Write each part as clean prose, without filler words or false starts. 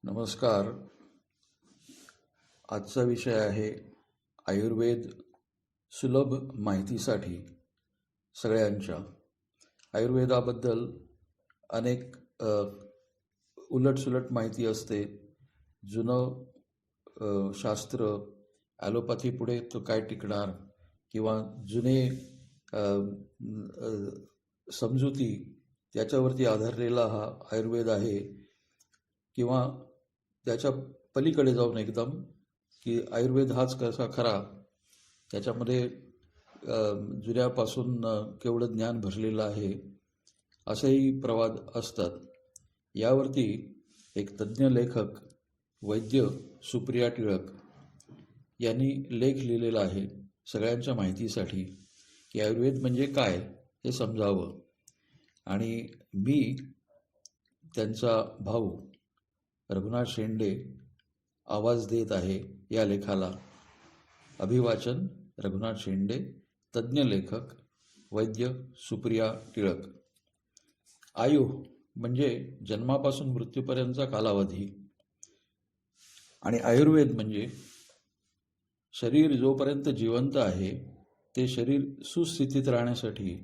नमस्कार. आजचा विषय आहे आयुर्वेद सुलभ माहितीसाठी सगळ्यांच्या. आयुर्वेदाबद्दल अनेक उलटसुलट माहिती असते. जुनं शास्त्र ॲलोपॅथी पुढे तो काय टिकणार, किंवा जुने अ, अ, समजुती त्याच्यावरती आधारलेला हा आयुर्वेद आहे, किंवा त्याच्या पलीकडे जाऊन एकदम की आयुर्वेद हाच कसा खरा, त्याच्यामध्ये जुन्यापासून केवढं ज्ञान भरलेलं आहे, असेही प्रवाद असतात. यावरती एक तज्ज्ञ लेखक वैद्य सुप्रिया टिळक यांनी लेख लिहिलेला आहे सगळ्यांच्या माहितीसाठी, की आयुर्वेद म्हणजे काय हे समजावं. आणि मी त्यांचा भाऊ रघुनाथ शेंडे आवाज देत आहे या लेखाला. अभिवाचन रघुनाथ शेंडे, तज्ज्ञ लेखक, वैद्य सुप्रिया टिळक. आयु म्हणजे जन्मापासून मृत्यूपर्यंतचा कालावधी, आणि आयुर्वेद म्हणजे शरीर जोपर्यंत जिवंत आहे ते शरीर सुस्थितीत राहण्यासाठी,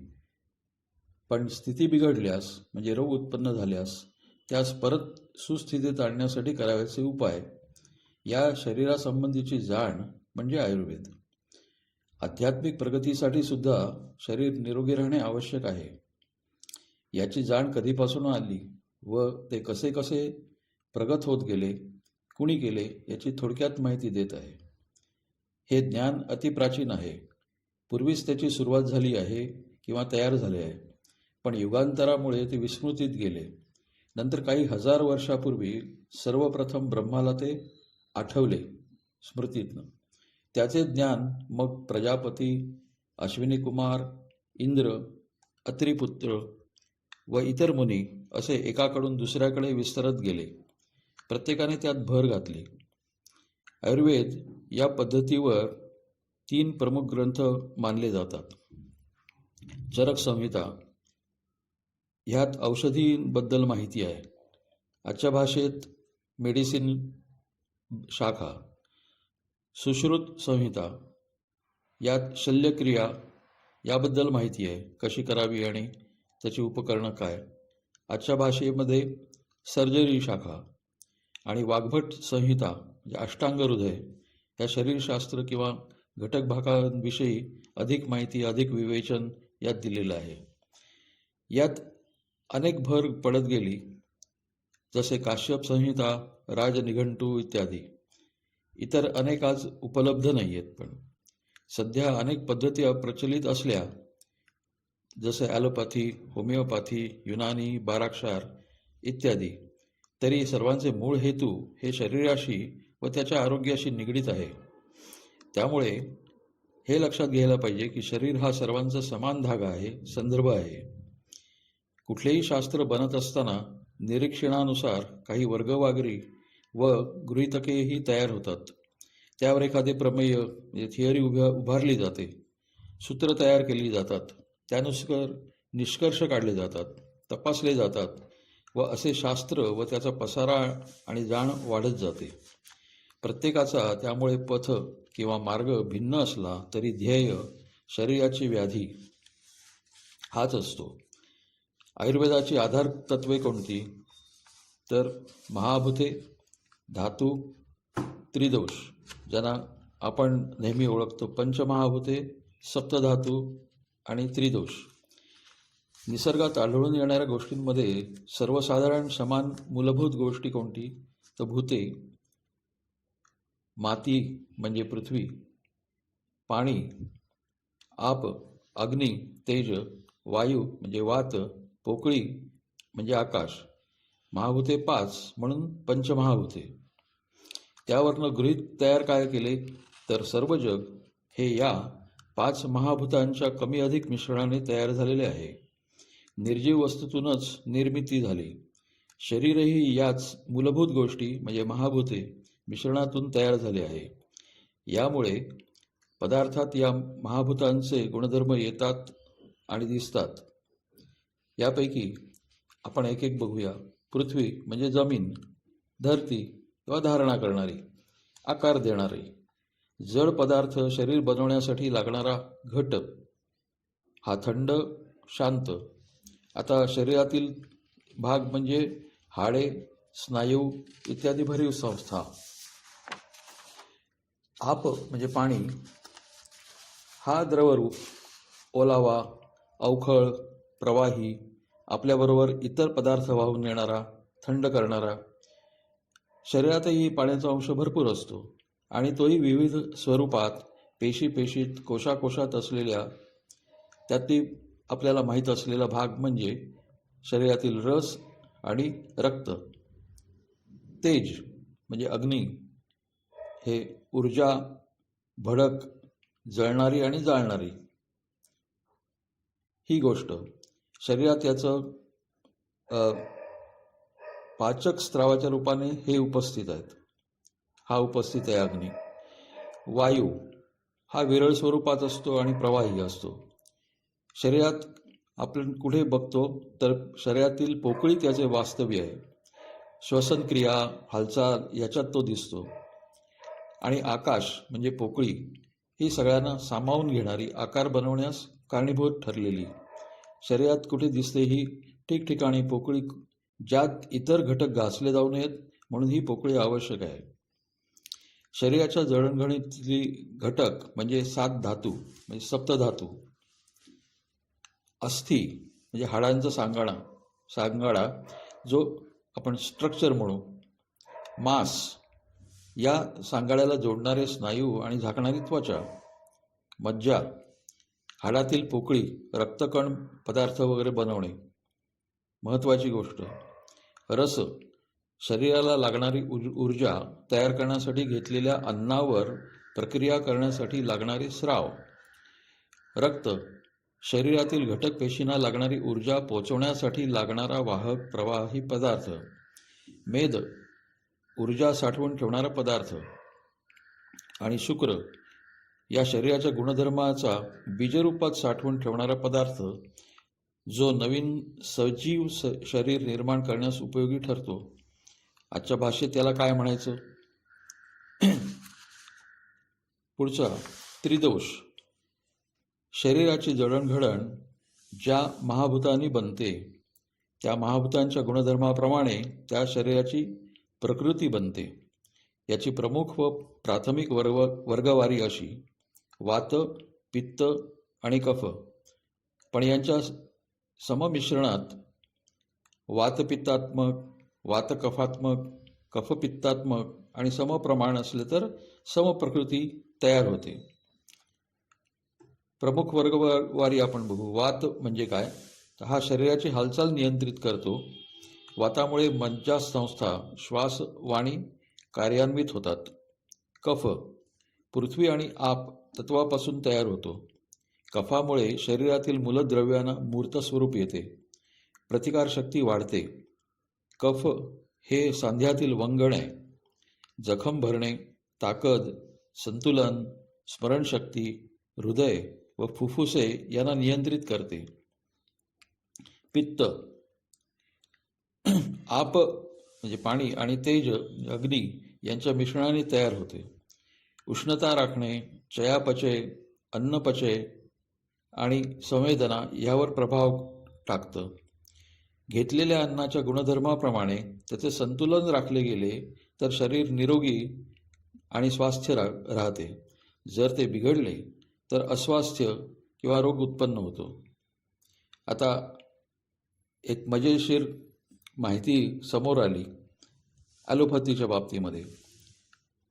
पण स्थिती बिघडल्यास म्हणजे रोग उत्पन्न झाल्यास त्यास परत सुस्थितीत आणण्यासाठी करावयाचे उपाय, या शरीरासंबंधीची जाण म्हणजे आयुर्वेद. आध्यात्मिक प्रगतीसाठी सुद्धा शरीर निरोगी राहणे आवश्यक आहे. याची जाण कधीपासून आली व ते कसे कसे प्रगत होत गेले, कुणी केले, याची थोडक्यात माहिती देत आहे. हे ज्ञान अतिप्राचीन आहे. पूर्वीच त्याची सुरुवात झाली आहे किंवा तयार झाले आहे, पण युगांतरामुळे ते विस्मृतीत गेले. नंतर काही हजार वर्षापूर्वी सर्वप्रथम ब्रह्माला ते आठवले स्मृतीतनं. त्याचे ज्ञान मग प्रजापती, अश्विनीकुमार, इंद्र, अत्रिपुत्र व इतर मुनी असे एकाकडून दुसऱ्याकडे विस्तरत गेले. प्रत्येकाने त्यात भर घातली. आयुर्वेद या पद्धतीवर 3 प्रमुख ग्रंथ मानले जातात. चरक संहिता, ह्यात औषधींबद्दल माहिती आहे. आजच्या भाषेत मेडिसिन शाखा. सुश्रुत संहिता, यात शल्यक्रिया याबद्दल माहिती आहे, कशी करावी आणि त्याची उपकरणं काय. आजच्या भाषेमध्ये सर्जरी शाखा. आणि वाग्भट संहिता म्हणजे अष्टांग हृदय, या शरीरशास्त्र किंवा घटक भागांविषयी अधिक माहिती, अधिक विवेचन यात दिलेलं आहे. यात अनेक भर पडत गेली, जसे काश्यप संहिता, राजनिघंटू इत्यादी. इतर अनेक आज उपलब्ध नाही आहेत. पण सध्या अनेक पद्धती प्रचलित असल्या, जसे ॲलोपॅथी, होमिओपॅथी, युनानी, बाराक्षार इत्यादी, तरी सर्वांचे मूळ हेतू हे शरीराशी व त्याच्या आरोग्याशी निगडीत आहे. त्यामुळे हे लक्षात घ्यायला पाहिजे की शरीर हा सर्वांचा समान धागा आहे, संदर्भ आहे. कुठलेही शास्त्र बनत असताना निरीक्षणानुसार काही वर्गवागरी व गृहीतकेही तयार होतात. त्यावर एखादे प्रमेय म्हणजे थिअरी उभारली जाते, सूत्र तयार केली जातात, त्यानुसार निष्कर्ष काढले जातात, तपासले जातात, व असे शास्त्र व त्याचा पसारा आणि जाण वाढत जाते. प्रत्येकाचा त्यामुळे पथ किंवा मार्ग भिन्न असला तरी ध्येय शरीराची व्याधी हाच असतो. आयुर्वेदाची आधार तत्वे कोणती? तर महाभूते, धातू, त्रिदोष, ज्यांना आपण नेहमी ओळखतो पंचमहाभूते, सप्तधातू आणि त्रिदोष. निसर्गात आढळून येणाऱ्या गोष्टींमध्ये सर्वसाधारण समान मूलभूत गोष्टी कोणती? तर भूते, माती म्हणजे पृथ्वी, पाणी, आप, अग्नी, तेज, वायू म्हणजे वात, पोकळी म्हणजे आकाश. महाभूते 5 म्हणून पंचमहाभूते. त्यावरनं गृहीत तयार काय केले? तर सर्व जग हे या 5 महाभूतांच्या कमी अधिक मिश्रणाने तयार झालेले आहे. निर्जीव वस्तूतूनच निर्मिती झाली. शरीरही याच मूलभूत गोष्टी म्हणजे महाभूते मिश्रणातून तयार झाले आहे. यामुळे पदार्थात या महाभूतांचे गुणधर्म येतात आणि दिसतात. यापैकी आपण एक एक बघूया. पृथ्वी म्हणजे जमीन, धरती किंवा धारणा करणारी, आकार देणारी. जड पदार्थ शरीर बनवण्यासाठी लागणारा घट हा थंड, शांत. आता शरीरातील भाग म्हणजे हाडे, स्नायू इत्यादी भरीव संस्था. आप म्हणजे पाणी, हा द्रवरूप, ओलावा, अवखळ, प्रवाही, आपल्याबरोबर इतर पदार्थ वाहून नेणारा, थंड करणारा. शरीरातही पाण्याचा अंश भरपूर असतो आणि तोही विविध स्वरूपात, पेशीत, कोशाकोशात असलेल्या. त्यातली आपल्याला माहीत असलेला भाग म्हणजे शरीरातील रस आणि रक्त. तेज म्हणजे अग्नी, हे ऊर्जा, भडक, जळणारी आणि जाळणारी ही गोष्ट. शरीरात याचं पाचक स्त्रावाच्या रूपाने हे उपस्थित आहेत. हा उपस्थित आहे अग्नी. वायू हा विरळ स्वरूपात असतो आणि प्रवाही असतो. शरीरात आपण कुठे बघतो तर शरीरातील पोकळी त्याचे वास्तव्य आहे. श्वसनक्रिया, हालचाल याच्यात तो दिसतो. आणि आकाश म्हणजे पोकळी ही सगळ्यांना सामावून घेणारी, आकार बनवण्यास कारणीभूत ठरलेली. शरीरात कुठे दिसते ही ठिकठिकाणी पोकळी, ज्यात इतर घटक घासले जाऊ नयेत म्हणून ही पोकळी आवश्यक आहे. शरीराच्या जडणघडणीतली घटक म्हणजे 7 धातू म्हणजे सप्तधातू. अस्थी म्हणजे हाडांचा सांगाडा जो आपण स्ट्रक्चर म्हणू. मांस, या सांगाड्याला जोडणारे स्नायू आणि झाकणारी त्वचा. मज्जा, हाडातील पोकळी, रक्तकण, पदार्थ वगैरे बनवणे, महत्त्वाची गोष्ट. रस, शरीराला लागणारी ऊर्जा तयार करण्यासाठी घेतलेल्या अन्नावर प्रक्रिया करण्यासाठी लागणारे स्राव. रक्त, शरीरातील घटक पेशींना लागणारी ऊर्जा पोचवण्यासाठी लागणारा वाहक प्रवाही पदार्थ. मेद, ऊर्जा साठवून ठेवणारा पदार्थ. आणि शुक्र, या शरीराच्या गुणधर्माचा बीजरूपात साठवून ठेवणारा पदार्थ, जो नवीन सजीव शरीर निर्माण करण्यास उपयोगी ठरतो. आजच्या भाषेत त्याला काय म्हणायचं? पुढचा, त्रिदोष. शरीराची जडणघडण ज्या महाभूतांनी बनते त्या महाभूतांच्या गुणधर्माप्रमाणे त्या शरीराची प्रकृती बनते. याची प्रमुख व प्राथमिक वर्गवारी अशी: वात, पित्त आणि कफ. पण यांच्या सममिश्रणात वातपित्तात्मक, वातकफात्मक, कफपित्तात्मक आणि समप्रमाण असले तर समप्रकृती तयार होते. प्रमुख वर्गवारी आपण बघू. वात म्हणजे काय? तर हा शरीराची हालचाल नियंत्रित करतो. वातामुळे मज्जासंस्था, श्वास, वाणी कार्यान्वित होतात. कफ, पृथ्वी आणि आप तत्वापासून तयार होतो. कफामुळे शरीरातील मूलद्रव्यांना मूर्त स्वरूप येते, प्रतिकारशक्ती वाढते. कफ हे सांध्यातील वंगणे, जखम भरणे, ताकद, संतुलन, स्मरणशक्ती, हृदय व फुफ्फुसे यांना नियंत्रित करते. पित्त, आप म्हणजे पाणी आणि तेज अग्नी यांच्या मिश्रणाने तयार होते. उष्णता राखणे, चयापचय, अन्नपचय आणि संवेदना यावर प्रभाव टाकतं. घेतलेल्या अन्नाच्या गुणधर्माप्रमाणे त्याचे संतुलन राखले गेले तर शरीर निरोगी आणि स्वास्थ्य राहते. जर ते बिघडले तर अस्वास्थ्य किंवा रोग उत्पन्न होतो. आता एक मजेशीर माहिती समोर आली ॲलोपॅथीच्या बाबतीमध्ये.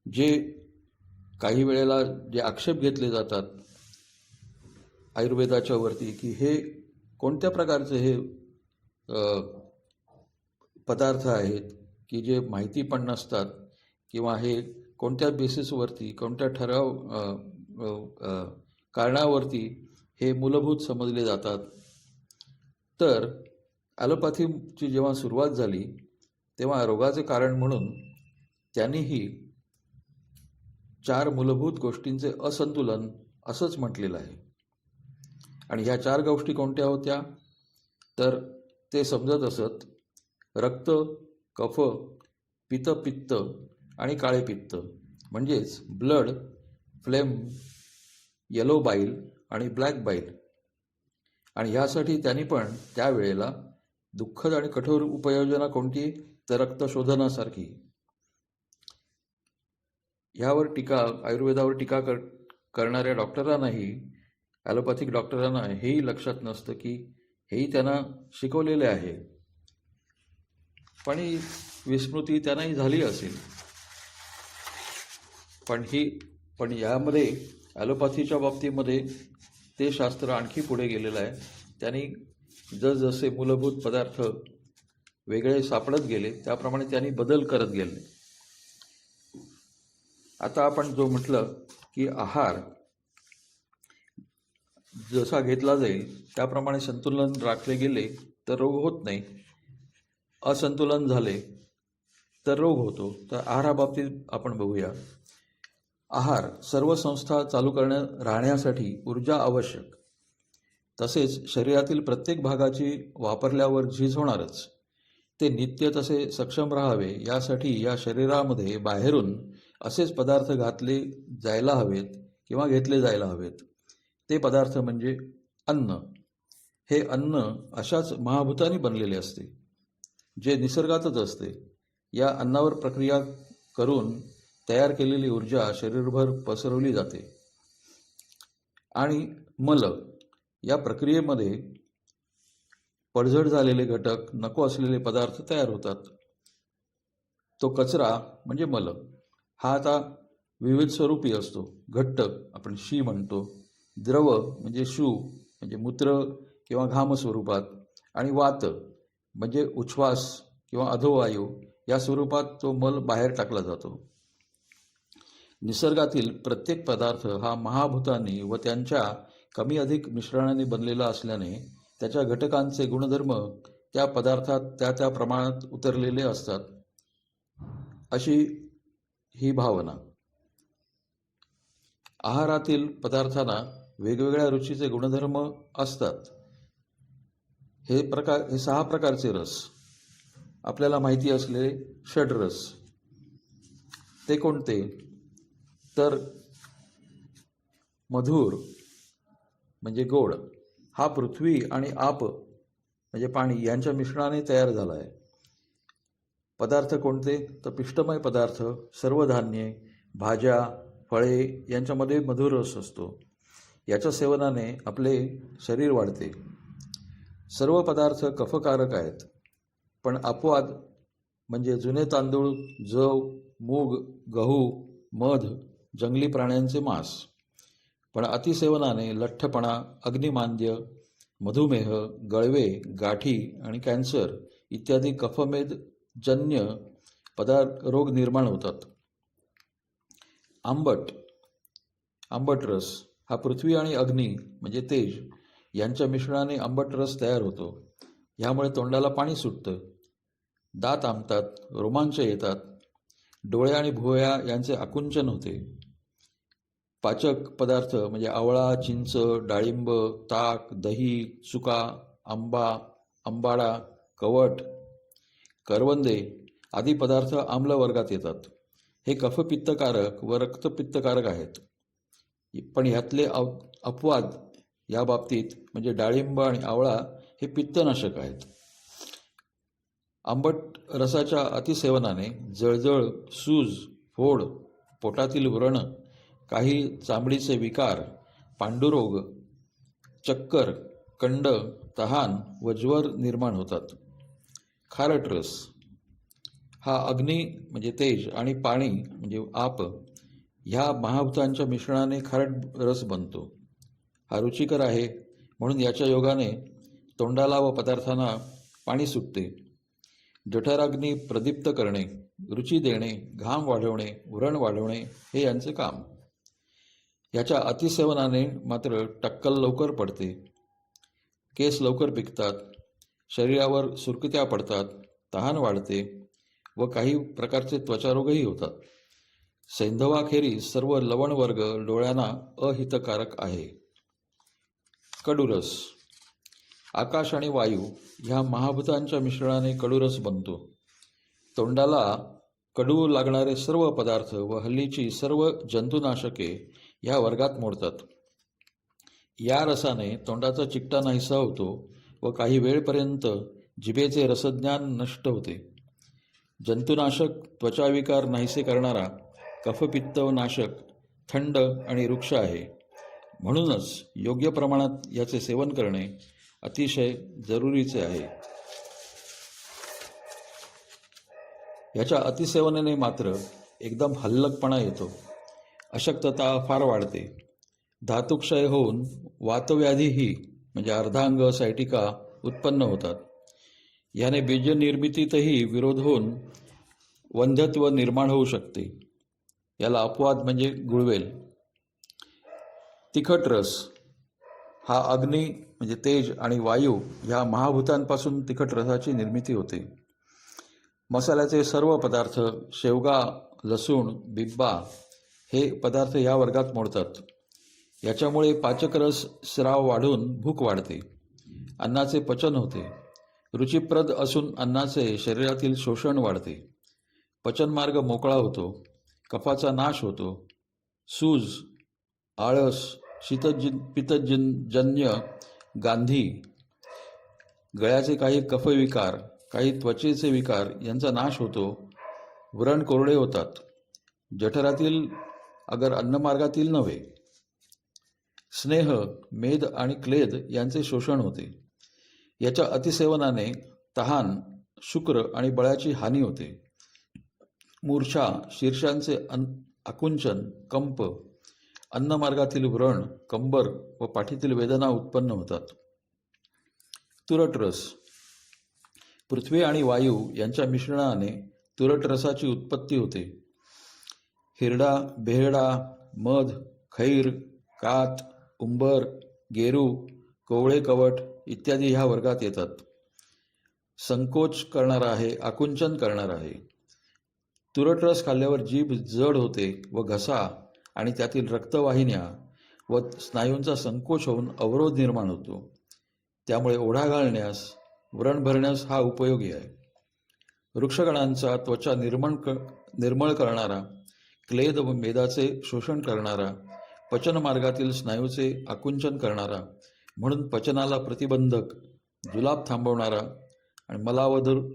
जे काही वेळेला जे आक्षेप घेतले जातात आयुर्वेदाच्या वरती की हे कोणत्या प्रकारचे हे पदार्थ आहेत की जे माहिती पण नसतात किंवा हे कोणत्या बेसिसवरती, कोणत्या कारणावरती हे मूलभूत समजले जातात. तर ॲलोपॅथीची जेव्हा सुरुवात झाली तेव्हा रोगाचे कारण म्हणून त्यांनीही 4 मूलभूत गोष्टींचे असंतुलन असंच म्हटलेलं आहे. आणि ह्या 4 गोष्टी कोणत्या होत्या? तर ते समजत असत: रक्त, कफ, पित्त आणि काळे पित्त म्हणजेच ब्लड, फ्लेम, येलो बाईल आणि ब्लॅक बाईल. आणि ह्यासाठी त्यांनी पण त्यावेळेला दुःखद आणि कठोर उपाययोजना कोणती, तर रक्तशोधनासारखी. ह्यावर आयुर्वेदावर टीका करणाऱ्या डॉक्टरांनाही, ॲलोपॅथिक डॉक्टरांना हेही लक्षात नसतं की हेही त्यांना शिकवलेले आहे, पण ही विस्मृती त्यांनाही झाली असेल. पण यामध्ये ॲलोपॅथीच्या बाबतीमध्ये ते शास्त्र आणखी पुढे गेलेलं आहे. त्यांनी जसजसे मूलभूत पदार्थ वेगळे सापडत गेले त्याप्रमाणे त्यांनी बदल करत गेले. आता आपण जो म्हटलं की आहार जसा घेतला जाईल त्याप्रमाणे संतुलन राखले गेले तर रोग होत नाही, असंतुलन झाले तर रोग होतो. तर आहाराबाबतीत आपण बघूया. आहार सर्व संस्था चालू राहण्यासाठी ऊर्जा आवश्यक, तसेच शरीरातील प्रत्येक भागाची वापरल्यावर झीज होणारच. ते नित्य तसे सक्षम राहावे यासाठी या शरीरामध्ये बाहेरून असेच पदार्थ घातले जायला हवेत किंवा घेतले जायला हवेत. ते पदार्थ म्हणजे अन्न. हे अन्न अशाच महाभूतांनी बनलेले असते, जे निसर्गातच असते. या अन्नावर प्रक्रिया करून तयार केलेली ऊर्जा शरीरभर पसरवली जाते आणि मल या प्रक्रियेमध्ये पडझड झालेले घटक, नको असलेले पदार्थ तयार होतात. तो कचरा म्हणजे मल. हा आता विविध स्वरूपी असतो. घट्ट आपण शी म्हणतो, द्रव म्हणजे शू म्हणजे मूत्र किंवा घाम स्वरूपात, आणि वात म्हणजे उच्छ्वास किंवा अधोवायू या स्वरूपात तो मल बाहेर टाकला जातो. निसर्गातील प्रत्येक पदार्थ हा महाभूतांनी व त्यांच्या कमी अधिक मिश्रणाने बनलेला असल्याने त्याच्या घटकांचे गुणधर्म त्या पदार्थात त्या प्रमाणात उतरलेले असतात, अशी ही भावना. आहारातील पदार्थांना वेगवेगळ्या रुचीचे गुणधर्म असतात. हे 6 प्रकारचे रस आपल्याला माहिती असलेले षड्रस ते कोणते, तर मधुर म्हणजे गोड, हा पृथ्वी आणि आप म्हणजे पाणी यांच्या मिश्रणाने तयार झाला आहे. पदार्थ कोणते, तर पिष्टमय पदार्थ, सर्व धान्ये, भाज्या, फळे यांच्यामध्ये मधुर रस असतो. याच्या सेवनाने आपले शरीर वाढते. सर्व पदार्थ कफकारक आहेत, पण अपवाद म्हणजे जुने तांदूळ, जव, मूग, गहू, मध, जंगली प्राण्यांचे मांस. पण अतिसेवनाने लठ्ठपणा, अग्निमांद्य, मधुमेह, गळवे, गाठी आणि कॅन्सर इत्यादी कफमेदजन्य रोग निर्माण होतात. आंबट रस हा पृथ्वी आणि अग्नी म्हणजे तेज यांच्या मिश्रणाने आंबट रस तयार होतो. ह्यामुळे तोंडाला पाणी सुटतं, दात आंबतात, रोमांच येतात, डोळे आणि भुवया यांचे आकुंचन होते. पाचक पदार्थ म्हणजे आवळा, चिंच, डाळिंब, ताक, दही, चुका, आंबा, आंबाडा, कवट, करवंदे आदी पदार्थ आम्ल वर्गात येतात. हे कफपित्तकारक व रक्तपित्तकारक आहेत. पण ह्यातले अपवाद या बाबतीत म्हणजे डाळिंब आणि आवळा हे पित्तनाशक आहेत. आंबट रसाच्या अतिसेवनाने जळजळ, सूज, फोड, पोटातील व्रण, काही चामडीचे विकार, पांडुरोग, चक्कर, कंड, तहान व ज्वर निर्माण होतात. खारट रस हा अग्नी म्हणजे तेज आणि पाणी म्हणजे आप ह्या महाभूतांच्या मिश्रणाने खारट रस बनतो. हा रुचिकर आहे म्हणून याच्या योगाने तोंडाला व पदार्थांना पाणी सुटते. जठराग्नी प्रदीप्त करणे, रुची देणे, घाम वाढवणे, व्रण वाढवणे हे यांचे काम. याच्या अतिसेवनाने मात्र टक्कल लवकर पडते, केस लवकर पिकतात, शरीरावर सुरकुत्या पडतात, तहान वाढते व काही प्रकारचे त्वचारोगही होतात. सैंधवाखेरीज सर्व लवण वर्ग डोळ्यांना अहितकारक आहे. कडूरस आकाश आणि वायू ह्या महाभूतांच्या मिश्रणाने कडूरस बनतो. तोंडाला कडू लागणारे सर्व पदार्थ व हल्लीची सर्व जंतुनाशके ह्या वर्गात मोडतात. या रसाने तोंडाचा चिकटा नाहीसा होतो व काही वेळपर्यंत जिभेचे रसज्ञान नष्ट होते. जंतुनाशक, त्वचाविकार नाहीसे करणारा, कफपित्तनाशक, थंड आणि वृक्ष आहे. म्हणूनच योग्य प्रमाणात याचे सेवन करणे अतिशय जरुरीचे आहे. याच्या अतिसेवनाने मात्र एकदम हल्लकपणा येतो, अशक्तता फार वाढते, धातुक्षय होऊन वातव्याधीही म्हणजे अर्धांग सायटिका उत्पन्न होतात. याने बीजनिर्मितीतही विरोध होऊन वंध्यत्व निर्माण होऊ शकते. याला अपवाद म्हणजे गुळवेल. तिखट रस हा अग्नी म्हणजे तेज आणि वायू ह्या महाभूतांपासून तिखट रसाची निर्मिती होते. मसाल्याचे सर्व पदार्थ, शेवगा, लसूण, बिब्बा हे पदार्थ या वर्गात मोडतात. याच्यामुळे पाचकरस स्राव वाढून भूक वाढते, अन्नाचे पचन होते, रुचिप्रद असून अन्नाचे शरीरातील शोषण वाढते, पचनमार्ग मोकळा होतो, कफाचा नाश होतो, सूज, आळस, पित्तजन्य गांधी, गळ्याचे काही कफविकार, काही त्वचेचे विकार यांचा नाश होतो, व्रण कोरडे होतात, जठरातील अगर अन्नमार्गातील नव्हे, स्नेह, मेद आणि क्लेद यांचे शोषण होते. याच्या अतिसेवनाने तहान, शुक्र आणि बळाची हानी होते. मूर्छा, शीर्षांचे आकुंचन, कंप, अन्नमार्गातील व्रण, कंबर व पाठीतील वेदना उत्पन्न होतात. तुरट रस. पृथ्वी आणि वायू यांच्या मिश्रणाने तुरट रसाची उत्पत्ती होते. हिरडा, बेहडा, मध, खैर, कात, उंबर, गेरू, कोवळे कवट इत्यादी ह्या वर्गात येतात. संकोच करणारा आहे, आकुंचन करणारा आहे. तुरट रस खाल्ल्यावर जीभ जड होते व घसा आणि त्यातील रक्तवाहिन्या व स्नायूंचा संकोच होऊन अवरोध निर्माण होतो. त्यामुळे ओढा घालण्यास, व्रण भरण्यास हा उपयोगी आहे. वृक्षगणांचा त्वचा निर्मळ करणारा, क्लेद व मेदाचे शोषण करणारा, पचनमार्गातील स्नायूचे आकुंचन करणारा, म्हणून पचनाला प्रतिबंधक, जुलाब थांबवणारा आणि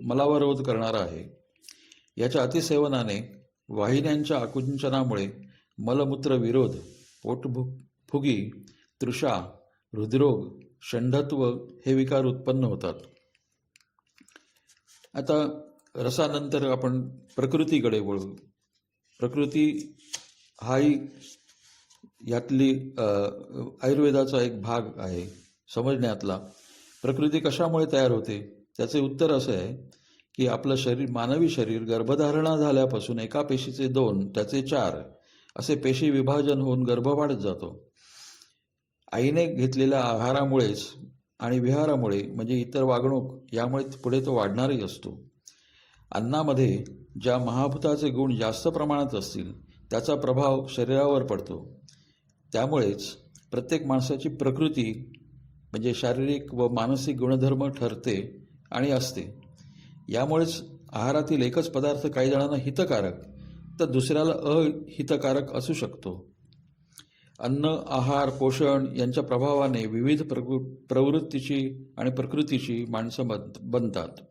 मलावरोध करणारा आहे. याच्या अतिसेवनाने वाहिन्यांच्या आकुंचनामुळे मलमूत्र विरोध, पोटफुगी, तृषा, हृदरोग, षंढत्व हे विकार उत्पन्न होतात. आता रसानंतर आपण प्रकृतीकडे वळू. प्रकृती हाही यातली आयुर्वेदाचा एक भाग आहे समजण्यातला. प्रकृती कशामुळे तयार होते त्याचे उत्तर असे आहे की आपलं शरीर, मानवी शरीर गर्भधारणा झाल्यापासून एका पेशीचे 2, त्याचे 4 असे पेशी विभाजन होऊन गर्भ वाढत जातो. आईने घेतलेल्या आहारामुळेच आणि विहारामुळे म्हणजे इतर वागणूक यामुळे पुढे तो वाढणारही असतो. अन्नामध्ये ज्या महाभूताचे गुण जास्त प्रमाणात असतील त्याचा प्रभाव शरीरावर पडतो. त्यामुळेच प्रत्येक माणसाची प्रकृती म्हणजे शारीरिक व मानसिक गुणधर्म ठरते आणि असते. यामुळेच आहारातील एकच पदार्थ काही जणांना हितकारक तर दुसऱ्याला अहितकारक असू शकतो. अन्न, आहार, पोषण यांच्या प्रभावाने विविध प्रवृत्तीची आणि प्रकृतीची माणसं बनतात.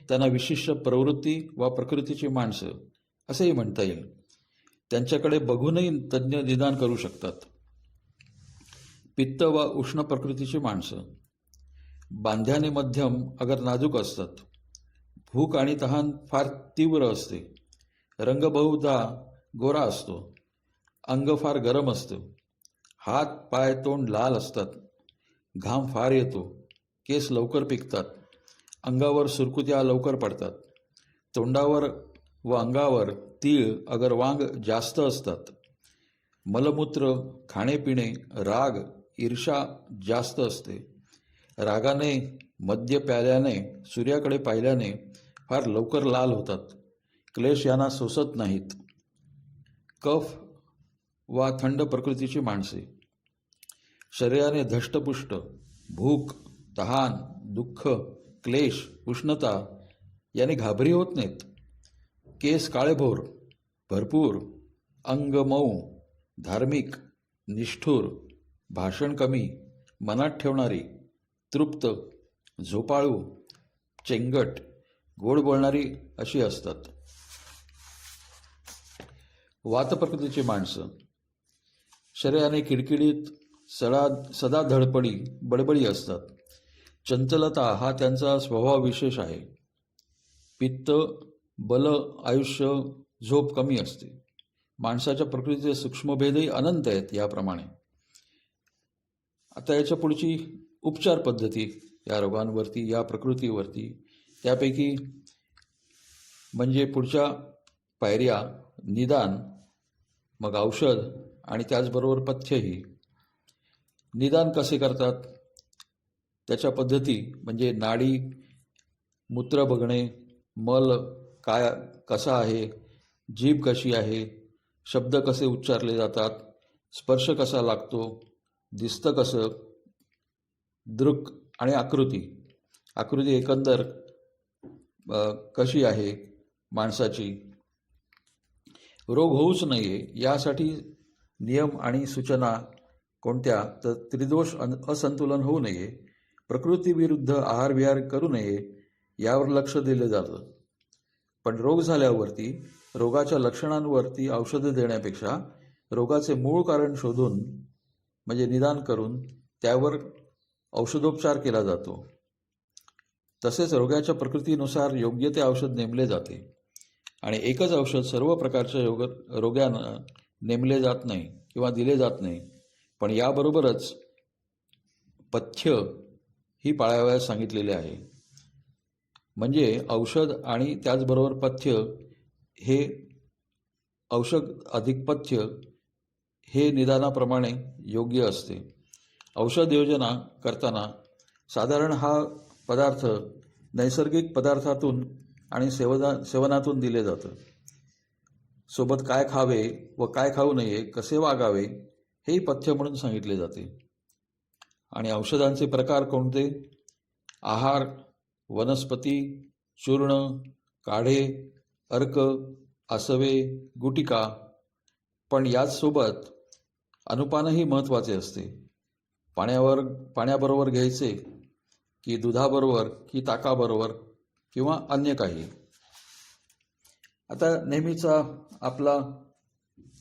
त्यांना विशिष्ट प्रवृत्ती वा प्रकृतीची माणसं असेही म्हणता येईल. त्यांच्याकडे बघूनही तज्ज्ञ निदान करू शकतात. पित्त वा उष्ण प्रकृतीची माणसं बांध्याने मध्यम अगर नाजूक असतात. भूक आणि तहान फार तीव्र असते. रंग बहुधा गोरा असतो. अंग फार गरम असतं. हात, पाय, तोंड लाल असतात. घाम फार येतो. केस लवकर पिकतात. अंगावर सुरकुत्या लवकर पडतात. तोंडावर व अंगावर तीळ अगर वांग जास्त असतात. मलमूत्र, खाणेपिणे, राग, ईर्षा जास्त असते. रागाने, मद्य प्याल्याने, सूर्याकडे पाहिल्याने फार लवकर लाल होतात. क्लेश यांना सोसत नाहीत. कफ वा थंड प्रकृतीची माणसे शरीराने धष्टपुष्ट. भूक, तहान, दुःख, क्लेश, उष्णता याने घाबरी होत नाहीत. केस काळेभोर, भरपूर, अंग मऊ, धार्मिक, निष्ठुर, भाषण कमी, मनात ठेवणारी, तृप्त, झोपाळू, चेंगट, गोड बोलणारी अशी असतात. वातप्रकृतीची माणसं शरीराने किडकिडीत, सदा धडपडी, बडबडी असतात. चंचलता हा त्यांचा स्वभाव विशेष आहे. पित्त, बल, आयुष्य, झोप कमी असते. माणसाच्या प्रकृतीचे सूक्ष्मभेदही अनंत आहेत याप्रमाणे. आता याच्या पुढची उपचार पद्धती या रोगांवरती, या प्रकृतीवरती, त्यापैकी म्हणजे पुढच्या पायऱ्या निदान, मग औषध आणि त्याचबरोबर पथ्यही. निदान कसे करतात त्याच्या पद्धती म्हणजे नाडी, मूत्र बघणे, मल काय कसा आहे, जीभ कशी आहे, शब्द कसे उच्चारले जातात, स्पर्श कसा लागतो, दिसतं कसं, दृक आणि आकृती एकंदर कशी आहे माणसाची. रोग होऊच नये यासाठी नियम आणि सूचना कोणत्या तर त्रिदोष असंतुलन होऊ नये, प्रकृतीविरुद्ध आहारविहार करू नये यावर लक्ष दिले जातं. पण रोग झाल्यावरती रोगाच्या लक्षणांवरती औषधं देण्यापेक्षा रोगाचे मूळ कारण शोधून म्हणजे निदान करून त्यावर औषधोपचार केला जातो. तसेच रोगाच्या प्रकृतीनुसार योग्य ते औषध नेमले जाते आणि एकच औषध सर्व प्रकारच्या रोगांना नेमले जात नाही किंवा दिले जात नाही. पण याबरोबरच पथ्य ही पाळावयास सांगितलेले आहे. म्हणजे औषध आणि त्याचबरोबर पथ्य हे औषध अधिक पथ्य हे निदानाप्रमाणे योग्य असते. औषध योजना करताना साधारण हा पदार्थ नैसर्गिक पदार्थातून आणि सेवनातून दिले जातं. सोबत काय खावे व काय खाऊ नये, कसे वागावे हेही पथ्य म्हणून सांगितले जाते. आणि औषधांचे प्रकार कोणते? आहार, वनस्पती, चूर्ण, काढे, अर्क, आसवे, गुटिका. पण याचसोबत अनुपानही महत्त्वाचे असते. पाण्याबरोबर घ्यायचे की दुधाबरोबर की ताकाबरोबर किंवा अन्य काही. आता नेहमीचा आपला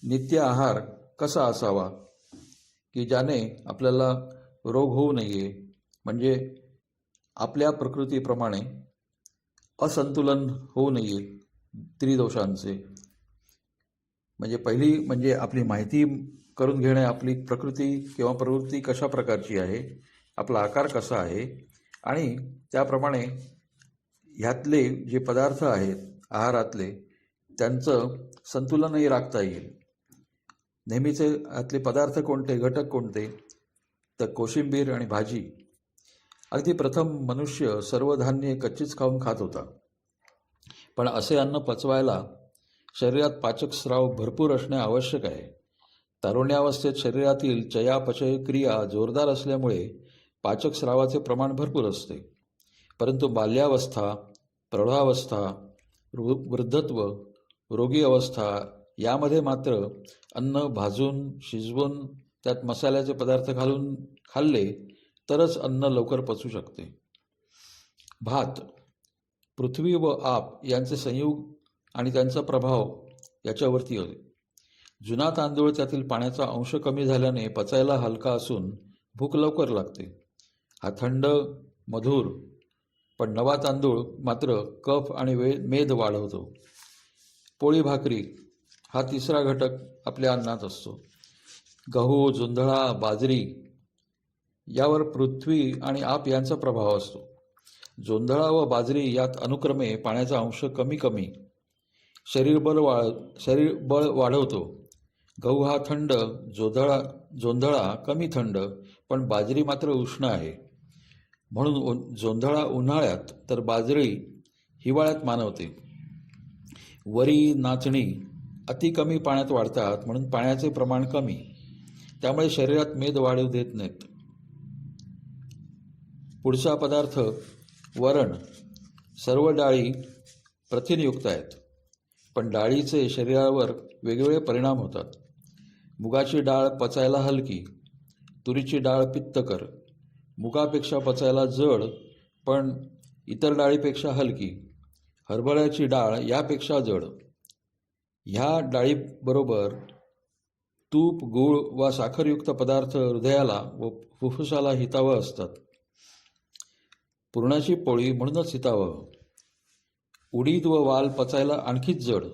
नित्य आहार कसा असावा की ज्याने आपल्याला रोग होऊ नये, म्हणजे आपल्या प्रकृतीप्रमाणे असंतुलन होऊ नये त्रिदोषांचे. म्हणजे पहिली म्हणजे आपली माहिती करून घेणे, आपली प्रकृती किंवा प्रवृत्ती कशा प्रकारची आहे, आपला आकार कसा आहे आणि त्याप्रमाणे ह्यातले जे पदार्थ आहेत आहारातले त्यांचं संतुलनही राखता येईल. नेहमीचे यातले पदार्थ कोणते, घटक कोणते तर कोशिंबीर आणि भाजी. अगदी प्रथम मनुष्य सर्व धान्ये कच्चीच खात होता. पण असे अन्न पचवायला शरीरात पाचक स्राव भरपूर असणे आवश्यक आहे. तारुण्यावस्थेत शरीरातील चयापचय क्रिया जोरदार असल्यामुळे पाचक स्रावाचे प्रमाण भरपूर असते. परंतु बाल्यावस्था, प्रौढावस्था, वृद्धत्व, रोगी अवस्था यामध्ये मात्र अन्न भाजून शिजवून त्यात मसाल्याचे पदार्थ घालून खाल्ले तरच अन्न लवकर पचू शकते. भात, पृथ्वी व आप यांचे संयोग आणि त्यांचा प्रभाव याच्यावरती होते. जुना तांदूळ त्यातील पाण्याचा अंश कमी झाल्याने पचायला हलका असून भूक लवकर लागते. हा थंड, मधुर. पण नवा तांदूळ मात्र कफ आणि मेद वाढवतो. पोळी भाकरी हा तिसरा घटक आपल्या अन्नात असतो. गहू, जोंधळा, बाजरी यावर पृथ्वी आणि आप यांचा प्रभाव असतो. जोंधळा व बाजरी यात अनुक्रमे पाण्याचा अंश कमी शरीरबळ वाढवतो. गहू हा थंड, जोंधळा कमी थंड, पण बाजरी मात्र उष्ण आहे. म्हणून जोंधळा उन्हाळ्यात तर बाजरी हिवाळ्यात मानवते. वरी, नाचणी अति कमी पाण्यात वाढतात म्हणून पाण्याचे प्रमाण कमी, त्यामुळे शरीरात मेद वाढू देत नाहीत. पुढचा पदार्थ वरण. सर्व डाळी प्रथिनयुक्त आहेत. पण डाळीचे शरीरावर वेगवेगळे परिणाम होतात. मुगाची डाळ पचायला हलकी, तुरीची डाळ पित्तकर, मुगापेक्षा पचायला जड पण इतर डाळीपेक्षा हलकी, हरभऱ्याची डाळ यापेक्षा जड. ह्या डाळीबरोबर तूप, गूळ वा साखरयुक्त पदार्थ हृदयाला व फुफ्फुसाला हितावह असतात. पुरणाची पोळी म्हणूनच हितावह. उडीद व वाल पचायला आणखीच जड.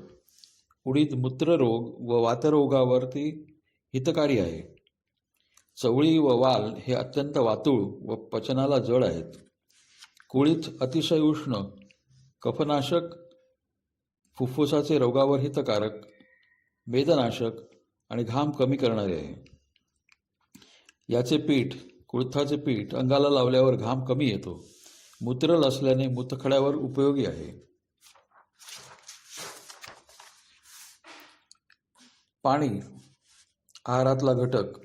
उडीद मूत्ररोग व वातरोगावरती हितकारी आहे. चवळी व वाल हे अत्यंत वातुळ व पचनाला जड आहेत. कुळीथ अतिशय उष्ण, कफनाशक, फुफ्फुसाचे रोगावर हितकारक, मेदनाशक आणि घाम कमी करणारे आहे. याचे पीठ, कुळथाचे पीठ अंगाला लावल्यावर घाम कमी येतो. मूत्रल असल्याने मूतखड्यावर उपयोगी आहे. पाणी आहारातला घटक.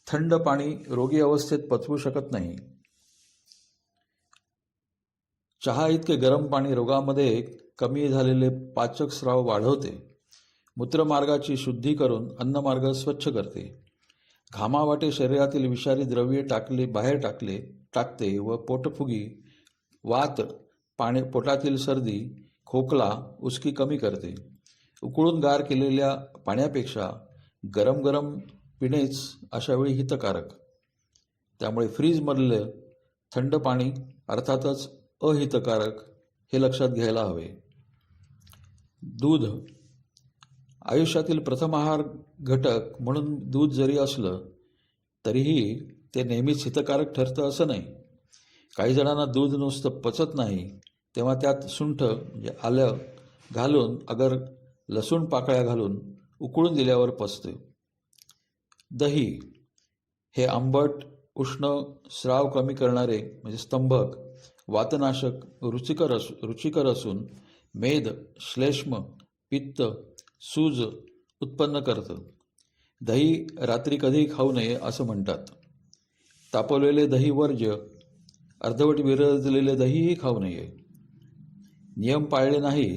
थंड पाणी रोगी अवस्थेत पचवू शकत नाही. चहा इतके गरम पाणी रोगामध्ये कमी झालेले पाचक स्राव वाढवते. मूत्रमार्गाची शुद्धी करून अन्नमार्ग स्वच्छ करते. घामावाटे शरीरातील विषारी द्रव्ये बाहेर टाकते व पोटफुगी, वात, पोटातील सर्दी, खोकला, उचकी कमी करते. उकळून गार केलेल्या पाण्यापेक्षा गरम गरम पिणेच अशावेळी हितकारक. त्यामुळे फ्रीजमधले थंड पाणी अर्थातच अहितकारक हे लक्षात घ्यायला हवे. दूध आयुष्यातील प्रथम आहार घटक म्हणून दूध जरी असलं तरीही ते नेहमीच हितकारक ठरतं असं नाही. काही जणांना दूध नुसतं पचत नाही तेव्हा त्यात सुंठ म्हणजे आलं घालून अगर लसूण पाकळ्या घालून उकळून दिल्यावर पचते. दही हे आंबट, उष्ण, स्राव कमी करणारे म्हणजे स्तंभक, वातनाशक, रुचिकर असून मेद, श्लेष्म, पित्त, सूज उत्पन्न करतं. दही रात्री कधीही खाऊ नये असं म्हणतात. तापवलेले दही वर्ज्य. अर्धवट विरजलेले दहीही खाऊ नये. नियम पाळले नाही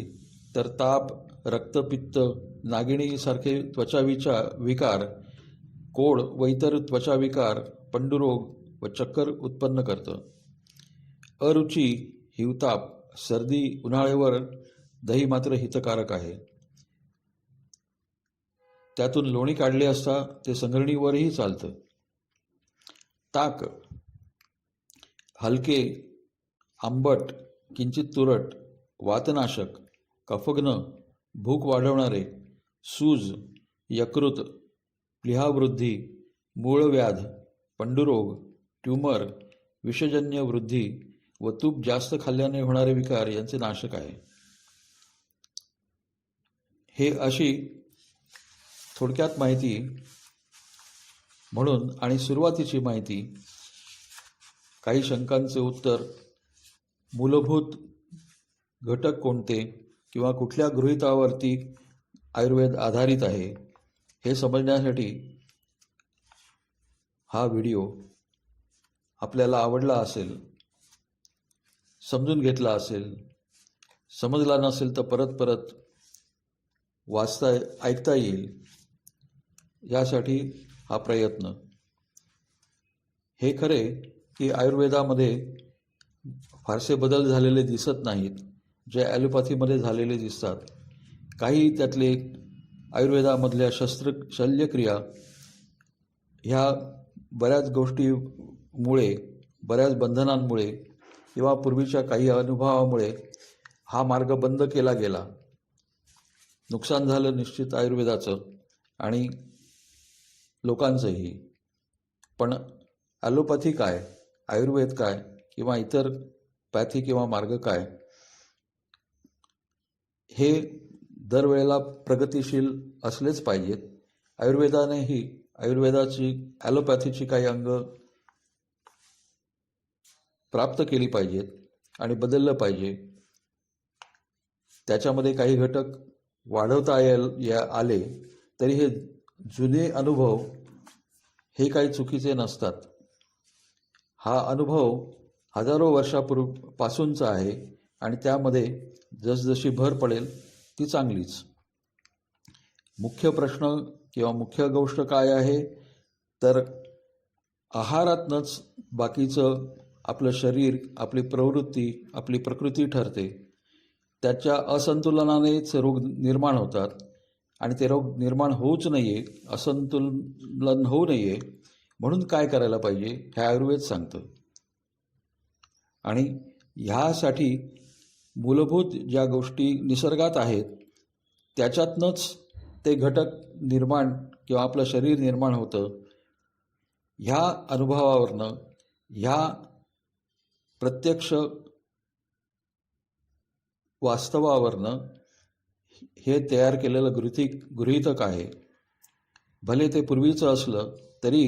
तर ताप, रक्तपित्त, नागिणीसारखे विकार, कोड व इतर त्वचाविकार, पंडुरोग व चक्कर उत्पन्न करतं. अरुची, हिवताप, सर्दी, उन्हाळ्यावर दही मात्र हितकारक आहे. त्यातून लोणी काढले असता ते संगरणीवरही चालतं. ताक हलके, आंबट, किंचित तुरट, वातनाशक, कफघ्न, भूक वाढवणारे, सूज, यकृत, प्लीहावृद्धी, मूळव्याध, पंडुरोग, ट्यूमर, विषजन्य वृद्धी व तूप जास्त खाल्ल्याने होणारे विकार यांचे नाशक आहे. हे अशी थोडक्यात माहिती म्हणून आणि सुरुवातीची माहिती, काही शंकांचे उत्तर, मूलभूत घटक कोणते किंवा कुठल्या गृहीतावरती आयुर्वेद आधारित आहे हे समजण्यासाठी हा व्हिडिओ आपल्याला आवडला असेल, समजून घेतला असेल, समजला नसेल तर परत ऐकता येईल यासाठी हा प्रयत्न. हे खरे की आयुर्वेदामध्ये फारसे बदल झालेले दिसत नाहीत, जे ॲलोपॅथीमध्ये झालेले दिसतात. काही त्यातले आयुर्वेदामधल्या शल्यक्रिया ह्या बऱ्याच गोष्टीमुळे, बऱ्याच बंधनांमुळे किंवा पूर्वीच्या काही अनुभवामुळे हा मार्ग बंद केला गेला. नुकसान झालं निश्चित आयुर्वेदाचं आणि लोकांचंही. पण ॲलोपॅथी काय, आयुर्वेद काय किंवा इतर पॅथी किंवा मार्ग काय, हे दरवेळेला प्रगतिशील असलेच पाहिजेत. आयुर्वेदानेही ॲलोपॅथीची काही अंग प्राप्त केली पाहिजेत आणि बदललं पाहिजे. त्याच्यामध्ये काही घटक वाढवता आले तरी हे जुने अनुभव हे काही चुकीचे नसतात. हा अनुभव हजारो वर्षापासूनचा आहे आणि त्यामध्ये जसजशी भर पडेल ती चांगलीच. मुख्य प्रश्न किंवा मुख्य गोष्ट काय आहे, तर आहारातनंच बाकीचं आपलं शरीर, आपली प्रवृत्ती, आपली प्रकृती ठरते. त्याच्या असंतुलनानेच रोग निर्माण होतात आणि ते रोग निर्माण होऊच नये, असंतुलन होऊ नये म्हणून काय करायला पाहिजे हे आयुर्वेद सांगतं. आणि ह्यासाठी मूलभूत ज्या गोष्टी निसर्गात आहेत त्याच्यातनंच ते घटक निर्माण किंवा आपलं शरीर निर्माण होतं. ह्या अनुभवावरनं, ह्या प्रत्यक्ष वास्तवावरनं हे तयार केलेलं गृहीतक आहे. भले ते पूर्वीचं असलं तरी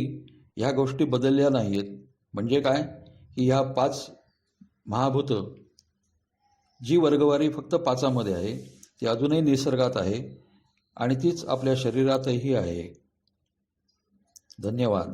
ह्या गोष्टी बदलल्या नाही आहेत. म्हणजे काय की ह्या 5 महाभूतं जी वर्गवारी फक्त 5मध्ये आहे ती अजूनही निसर्गात आहे आणि तीच आपल्या शरीरातही आहे. धन्यवाद.